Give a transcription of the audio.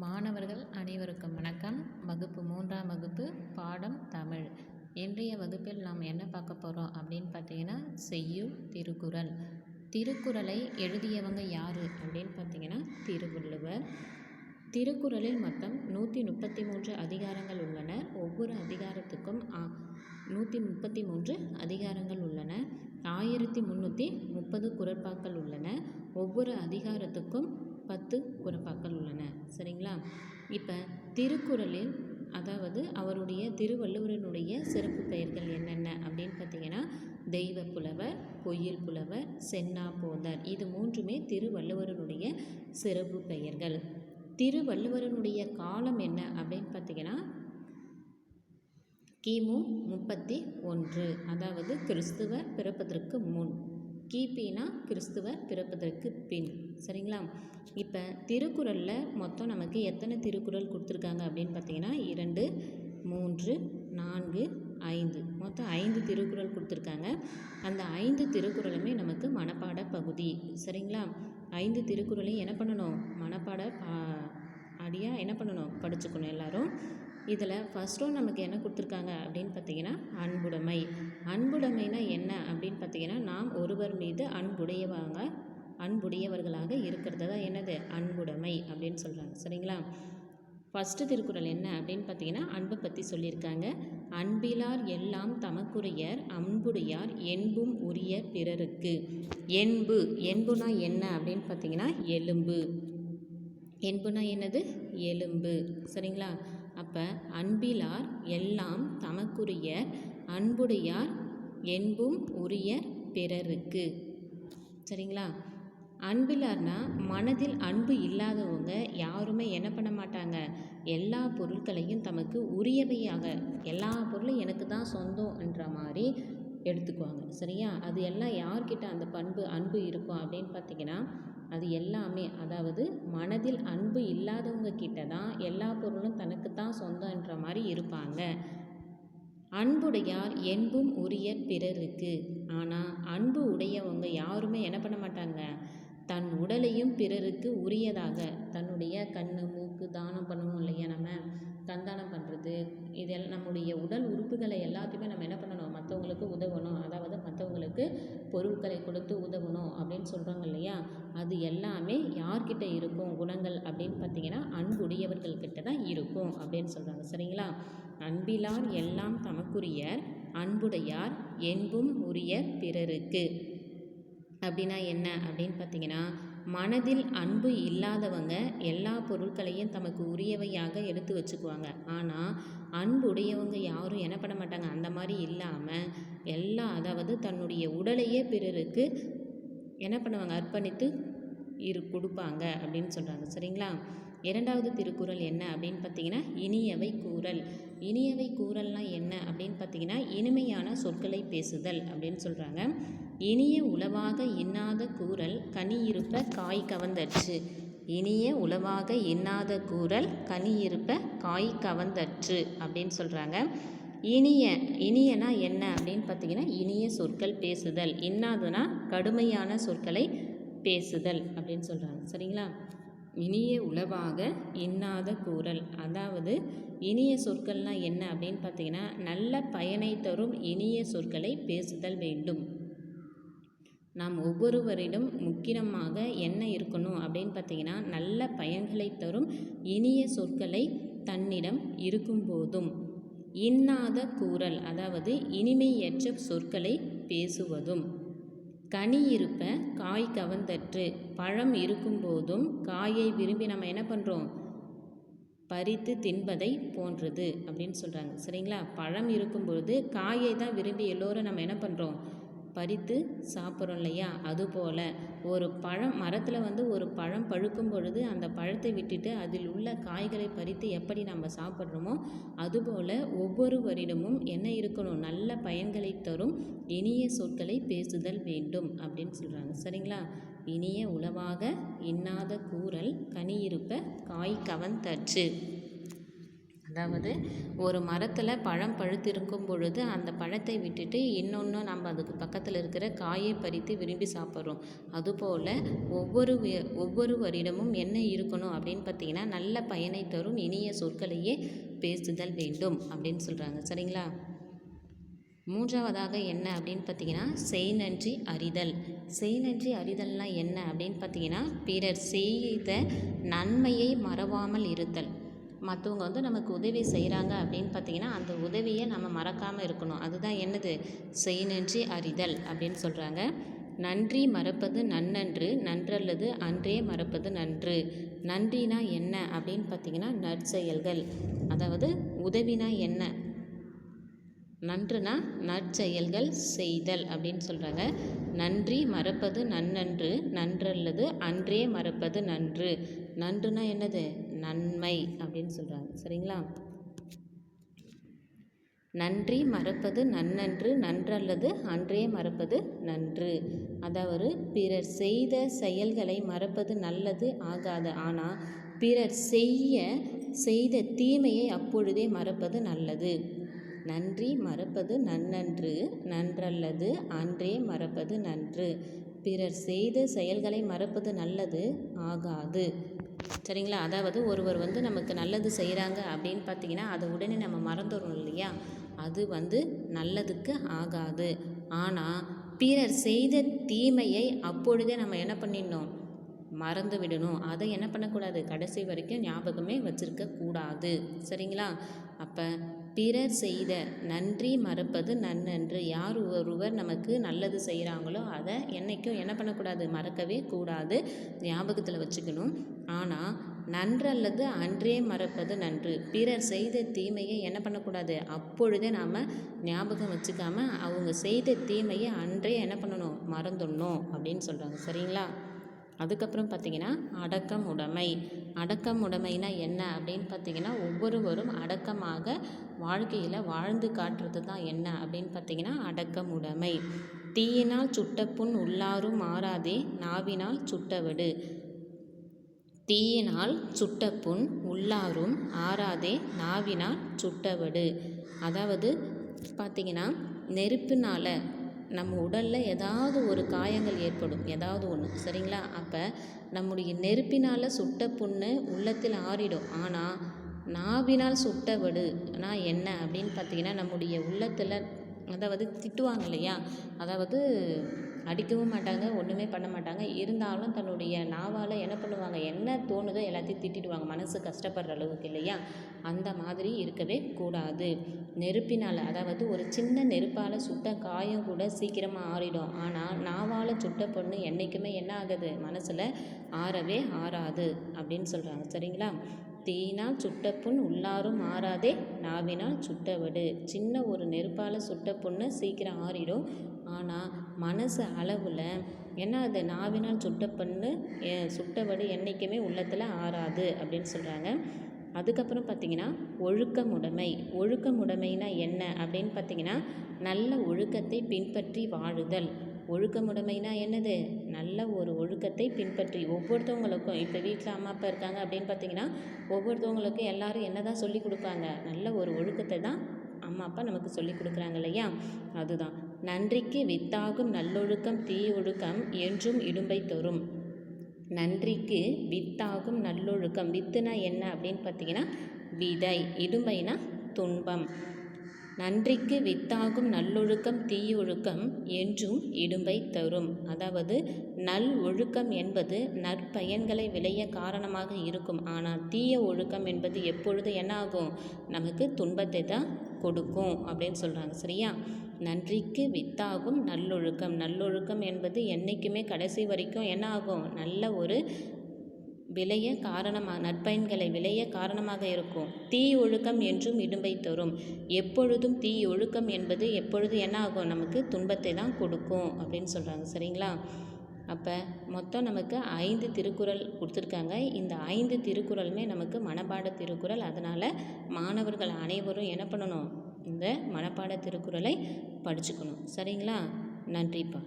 மாணவர்கள் அனைவருக்கும் வணக்கம். வகுப்பு 3ஆம் வகுப்பு பாடம் தமிழ். இன்றைய வகுப்பில் நாம் என்ன பார்க்க போகிறோம் அப்படின்னு பார்த்தீங்கன்னா, செய்யுள் திருக்குறள். திருக்குறளை எழுதியவங்க யார் அப்படின்னு பார்த்தீங்கன்னா திருவள்ளுவர். திருக்குறளில் மொத்தம் 133 அதிகாரங்கள் உள்ளன. ஒவ்வொரு அதிகாரத்துக்கும் 133 அதிகாரங்கள் உள்ளன. 1330 குறட்பாக்கள் உள்ளன. ஒவ்வொரு அதிகாரத்துக்கும் 10 குறட்பாக்கள் உள்ளன. சரிங்களா? இப்போ திருக்குறளில் அதாவது அவருடைய திருவள்ளுவரனுடைய சிறப்பு பெயர்கள் என்னென்ன அப்படின்னு பார்த்தீங்கன்னா, தெய்வ புலவர், பொய்யில் புலவர், சென்னா போதர். இது மூன்றுமே திருவள்ளுவரனுடைய சிறப்பு பெயர்கள். திருவள்ளுவரனுடைய காலம் என்ன அப்படின்னு பார்த்தீங்கன்னா, கிமு 31, அதாவது கிறிஸ்துவர் பிறப்பதற்கு முன். கிபினா கிறிஸ்துவர் பிறப்பதற்கு பின். சரிங்களா? இப்போ திருக்குறளில் மொத்தம் நமக்கு எத்தனை திருக்குறள் கொடுத்துருக்காங்க அப்படின்னு பார்த்தீங்கன்னா, 2, 3, 4, 5, மொத்தம் 5 திருக்குறள் கொடுத்துருக்காங்க. அந்த 5 திருக்குறளுமே நமக்கு மனப்பாட பகுதி. சரிங்களா? 5 திருக்குறளையும் என்ன பண்ணணும்? மனப்பாட அடியாக என்ன பண்ணணும்? படிச்சுக்கணும் எல்லாரும். இதில் ஃபஸ்ட் ஒன் நமக்கு என்ன கொடுத்துருக்காங்க அப்படின்னு பார்த்தீங்கன்னா, அன்புடைமை. அன்புடைமைனா என்ன அப்படின்னு பார்த்தீங்கன்னா, நாம் ஒருவர் மீது அன்புடையவர்களாக இருக்கிறது தான் என்னது? அன்புடைமை அப்படின்னு சொல்கிறாங்க. சரிங்களா? ஃபஸ்ட்டு திருக்குறள் என்ன அப்படின்னு பார்த்தீங்கன்னா, அன்பை பற்றி சொல்லியிருக்காங்க. அன்பிலார் எல்லாம் தமக்குரியர் அன்புடையார் என்பும் உரிய பிறருக்கு. என்புனா என்ன அப்படின்னு பார்த்தீங்கன்னா, எலும்பு. என்புனா என்னது? எலும்பு. சரிங்களா? அப்போ அன்பிலார் எல்லாம் தமக்குரிய அன்புடையார் என்பும் உரிய பிறருக்கு. சரிங்களா? அன்பிலார்னா மனதில் அன்பு இல்லாதவங்க யாருமே என்ன பண்ண மாட்டாங்க? எல்லா பொருட்களையும் தமக்கு உரியவையாக, எல்லா பொருளும் எனக்கு தான் சொந்தம் என்ற மாதிரி எடுத்துக்குவாங்க. சரியா? அது எல்லாம் யார்கிட்ட அந்த அன்பு இருக்கும் அப்படின்னு பார்த்தீங்கன்னா, அது எல்லாமே அதாவது மனதில் அன்பு இல்லாதவங்க கிட்ட தான் எல்லா பொருளும் தனக்கு தான் சொந்தம் என்ற மாதிரி இருப்பாங்க. அன்புடையார் என்பும் உரிய பிறருக்கு. ஆனால் அன்பு உடையவங்க யாருமே என்ன பண்ண மாட்டாங்க? தன் உடலையும் பிறருக்கு உரியதாக, தன்னுடைய கண் மூக்கு தானம் பண்ணணும் இல்லையா? நம்ம கண்தானம் பண்ணுறது, இதெல்லாம் நம்முடைய உடல் உறுப்புகளை எல்லாத்தையுமே நம்ம என்ன பண்ணணும்? மற்றவங்களுக்கு உதவணும், அதாவது மற்றவங்களுக்கு பொருட்களை கொடுத்து உதவணும் அப்படின்னு சொல்கிறாங்க இல்லையா? அது எல்லாமே யார்கிட்ட இருக்கும் குணங்கள் அப்படின்னு பார்த்தீங்கன்னா, அன்புடையவர்கள்கிட்ட தான் இருக்கும் அப்படின்னு சொல்கிறாங்க. சரிங்களா? அன்பிலார் எல்லாம் தமக்குரியர் அன்புடையார் என்பும் உரிய பிறருக்கு. அப்படின்னா என்ன அப்படின்னு பார்த்தீங்கன்னா, மனதில் அன்பு இல்லாதவங்க எல்லா பொருட்களையும் தமக்கு உரியவையாக எடுத்து வச்சுக்குவாங்க. ஆனால் அன்புடையவங்க யாரும் என்ன பண்ண மாட்டாங்க? அந்த மாதிரி இல்லாமல் அதாவது தன்னுடைய உடலையே பிறருக்கு என்ன பண்ணுவாங்க? அர்ப்பணித்து கொடுப்பாங்க அப்படின்னு சொல்கிறாங்க. சரிங்களா? இரண்டாவது திருக்குறள் என்ன அப்படின்னு பார்த்தீங்கன்னா, இனியவை கூறல். இனியவை கூறல்னால் என்ன அப்படின்னு பார்த்தீங்கன்னா, இனிமையான சொற்களை பேசுதல் அப்படின்னு சொல்கிறாங்க. இனிய உளவாக இன்னாத கூறல் கனி இருப்ப காய் கவர்ந்தற்று. இனிய உளவாக இன்னாத கூறல் கனி இருப்ப காய் கவர்ந்தற்று அப்படின்னு சொல்கிறாங்க. இனியனா என்ன அப்படின்னு பார்த்தீங்கன்னா, இனிய சொற்கள் பேசுதல். இன்னாதுனா கடுமையான சொற்களை பேசுதல் அப்படின்னு சொல்கிறாங்க. சரிங்களா? இனிய உளவாக இன்னாத கூறல், அதாவது இனிய சொற்கள்னால் என்ன அப்படின்னு பார்த்தீங்கன்னா, நல்ல பயனை தரும் இனிய சொற்களை பேசுதல் வேண்டும். நாம் ஒவ்வொருவரிடம் முக்கியமாக என்ன இருக்கணும் அப்படின்னு பார்த்தீங்கன்னா, நல்ல பயன்களை தரும் இனிய சொற்களை தன்னிடம் இருக்கும்போதும், இன்னாத கூறல் அதாவது இனிமையற்ற சொற்களை பேசுவதும், கனி இருப்ப காய் கவர்ந்தற்று, பழம் இருக்கும்போதும் காயை விரும்பி நம்ம என்ன பண்ணுறோம்? பறித்து தின்பதை போன்றது அப்படின்னு சொல்கிறாங்க. சரிங்களா? பழம் இருக்கும்பொழுது காயை தான் விரும்பி எல்லோரும் நம்ம என்ன பண்ணுறோம்? பறித்து சாப்பிட்றோம் இல்லையா? அதுபோல் ஒரு மரத்தில் ஒரு பழம் பழுக்கும் பொழுது அந்த பழத்தை விட்டுட்டு அதில் உள்ள காய்களை பறித்து எப்படி நம்ம சாப்பிட்றோமோ அதுபோல் ஒவ்வொருவரிடமும் என்ன இருக்கணும்? நல்ல பயன்களை தரும் இனிய சொற்களை பேசுதல் வேண்டும் அப்படின்னு சொல்கிறாங்க. சரிங்களா? இனிய உளவாக இன்னாத கூறல் கனி இருப்ப காய் கவர்ந்தற்று, அதாவது ஒரு மரத்தில் பழம் பழுத்திருக்கும் பொழுது அந்த பழத்தை விட்டுட்டு இன்னொன்று நம்ம அதுக்கு பக்கத்தில் இருக்கிற காயை பறித்து விரும்பி சாப்பிட்றோம். அதுபோல் ஒவ்வொருவரிடமும் என்ன இருக்கணும் அப்படின்னு பார்த்திங்கன்னா, நல்ல பயனை தரும் இனிய சொற்களையே பேசுதல் வேண்டும் அப்படின்னு சொல்கிறாங்க. சரிங்களா? மூன்றாவதாக என்ன அப்படின்னு பார்த்திங்கன்னா, செய் நன்றி அறிதல். செய் நன்றி அறிதல்னால் என்ன அப்படின்னு பார்த்திங்கன்னா, பிறர் செய்த நன்மையை மறவாமல் இருத்தல். மற்றவங்க நமக்கு உதவி செய்கிறாங்க அப்படின்னு பார்த்திங்கன்னா, அந்த உதவியை நம்ம மறக்காமல் இருக்கணும். அதுதான் என்னது? செய் நன்றி அறிதல் அப்படின்னு சொல்கிறாங்க. நன்றி மறப்பது நன்னன்று, நன்றல்லது அன்றே மறப்பது நன்று. நன்றினா என்ன அப்படின்னு பார்த்திங்கன்னா, நற்செயல்கள். அதாவது உதவினா என்ன? நன்றுனா நற்செயல்கள் செய்தல் அப்படின்னு சொல்கிறாங்க. நன்றி மறப்பது நன்னன்று, நன்றல்லது அன்றே மறப்பது நன்று. நன்றுனா என்னது? நன்மை அப்படின்னு சொல்கிறாங்க. சரிங்களா? நன்றி மறப்பது நன்னன்று, நன்றல்லது அன்றே மறப்பது நன்று. அதாவது பிறர் செய்த செயல்களை மறப்பது நல்லது ஆகாது. ஆனால் பிறர் செய்த தீமையை அப்பொழுதே மறப்பது நல்லது. நன்றி மறப்பது நன்னன்று, நன்றல்லது அன்றே மறப்பது நன்று. பிறர் செய்த செயல்களை மறப்பது நல்லது ஆகாது. சரிங்களா? அதாவது ஒருவர் நமக்கு நல்லது செய்கிறாங்க அப்படின்னு பார்த்திங்கன்னா, அதை உடனே நம்ம மறந்துடுறோம் இல்லையா? அது நல்லதுக்கு ஆகாது. ஆனால் பிறர் செய்த தீமையை அப்பொழுதே நம்ம என்ன பண்ணிடணும்? மறந்து விடணும். அதை என்ன பண்ணக்கூடாது? கடைசி வரைக்கும் ஞாபகமே வச்சுருக்க கூடாது. சரிங்களா? அப்போ பிறர் செய்த நன்றி மறப்பது நன்னன்று. யார் ஒருவர் நமக்கு நல்லது செய்கிறாங்களோ அதை என்றைக்கும் என்ன பண்ணக்கூடாது? மறக்கவே கூடாது. ஞாபகத்தில் வச்சுக்கணும். ஆனால் நன்றல்லது அன்றே மறப்பது நன்று. பிறர் செய்த தீமையை என்ன பண்ணக்கூடாது? அப்பொழுதே நாம் ஞாபகம் வச்சுக்காமல் அவங்க செய்த தீமையை அன்றே என்ன பண்ணணும்? மறந்துடணும் அப்படின்னு சொல்கிறாங்க. சரிங்களா? அதுக்கப்புறம் பார்த்திங்கன்னா, அடக்கம் உடைமை. அடக்கம் உடைமைனா என்ன அப்படின்னு பார்த்திங்கன்னா, ஒவ்வொருவரும் அடக்கமாக வாழ்க்கையில் வாழ்ந்து காட்டுறது தான் என்ன அப்படின்னு பார்த்திங்கன்னா, அடக்கம் உடைமை. தீயினால் சுட்டப்புண் உள்ளாரும் ஆறாதே, நாவினால் சுட்டவடு. தீயினால் சுட்டப்புண் உள்ளாரும் ஆறாதே, நாவினால் சுட்டவடு. அதாவது பார்த்திங்கன்னா, நெருப்பினால் நம்ம உடலில் ஏதாவது ஒரு காயங்கள் ஏற்படும், ஏதாவது ஒன்று. சரிங்களா? அப்போ நம்முடைய நெருப்பினால் சுட்ட புண்ணு உள்ளத்தில் ஆறிடும். ஆனால் நாவினால் சுட்டவடுனா என்ன அப்படின்னு பார்த்திங்கன்னா, நம்முடைய உள்ளத்தில் அதாவது திட்டுவாங்க இல்லையா? அதாவது அடிக்கவும் மாட்டாங்க, ஒன்றுமே பண்ண மாட்டாங்க. இருந்தாலும் தன்னுடைய நாவால் என்ன பண்ணுவாங்க? என்ன தோணுதோ எல்லாத்தையும் திட்டிடுவாங்க, மனசு கஷ்டப்படுற அளவுக்கு இல்லையா? அந்த மாதிரி இருக்கவே கூடாது. நெருப்பினால், அதாவது ஒரு சின்ன நெருப்பால் சுட்ட காயம் கூட சீக்கிரமாக ஆறிடும். ஆனால் நாவால் சுட்ட பொண்ணு என்றைக்குமே என்ன ஆகுது? மனசில் ஆறவே ஆறாது அப்படின்னு சொல்கிறாங்க. சரிங்களா? தீயினால் சுட்ட புண் உள்ளாரும் ஆறாதே, நாவினால் சுட்டவடு. சின்ன ஒரு நெருப்பால் சுட்ட புண்ணு சீக்கிரம் ஆறிடும். ஆனால் மனசு அளவில் என்ன அது? நாவினால் சுட்டவடு என்றைக்குமே உள்ளத்தில் ஆறாது அப்படின்னு சொல்கிறாங்க. அதுக்கப்புறம் பார்த்திங்கன்னா, ஒழுக்கமுடைமை. ஒழுக்கமுடைமைனா என்ன அப்படின்னு பார்த்திங்கன்னா, நல்ல ஒழுக்கத்தை பின்பற்றி வாழுதல். ஒழுக்கமுடைமைனா என்னது? நல்ல ஒரு ஒழுக்கத்தை பின்பற்றி ஒவ்வொருத்தவங்களுக்கும், இப்போ வீட்டில் அம்மா அப்பா இருக்காங்க அப்படின்னு பார்த்திங்கன்னா, ஒவ்வொருத்தவங்களுக்கும் எல்லோரும் என்ன தான் சொல்லி கொடுப்பாங்க? நல்ல ஒரு ஒழுக்கத்தை தான் அம்மா அப்பா நமக்கு சொல்லி கொடுக்குறாங்க இல்லையா? அதுதான். நன்றிக்கு வித்தாகும் நல்லொழுக்கம் தீயொழுக்கம் என்றும் இடும்பை தரும். நன்றிக்கு வித்தாகும் நல்லொழுக்கம். வித்துனா என்ன அப்படின்னு பார்த்திங்கன்னா, விதை. இடும்பைனா துன்பம். நன்றிக்கு வித்தாகும் நல்லொழுக்கம் தீயொழுக்கம் என்றும் இடும்பை தரும். அதாவது நல் ஒழுக்கம் என்பது நற்பயன்களை விளைய காரணமாக இருக்கும். ஆனால் தீய ஒழுக்கம் என்பது எப்பொழுது என்ன ஆகும்? நமக்கு துன்பத்தை தான் கொடுக்கும் அப்படின்னு சொல்கிறாங்க. சரியா? நன்றிக்கு வித்தாகும் நல்லொழுக்கம். நல்லொழுக்கம் என்பது என்றைக்குமே கடைசி வரைக்கும் என்ன ஆகும்? நல்ல ஒரு விளைய காரணமாக, நற்பயன்களை விளைய காரணமாக இருக்கும். தீ ஒழுக்கம் என்றும் இடும்பை தரும். எப்பொழுதும் தீ ஒழுக்கம் என்பது எப்பொழுது என்ன ஆகும்? நமக்கு துன்பத்தை தான் கொடுக்கும் அப்படின்னு சொல்கிறாங்க. சரிங்களா? அப்போ மொத்தம் நமக்கு 5 திருக்குறள் கொடுத்துருக்காங்க. இந்த 5 திருக்குறளுமே நமக்கு மனப்பாட திருக்குறள். அதனால் மாணவர்கள் அனைவரும் என்ன பண்ணணும்? இந்த மனப்பாட திருக்குறளை படிச்சுக்கணும். சரிங்களா? நன்றிப்பா.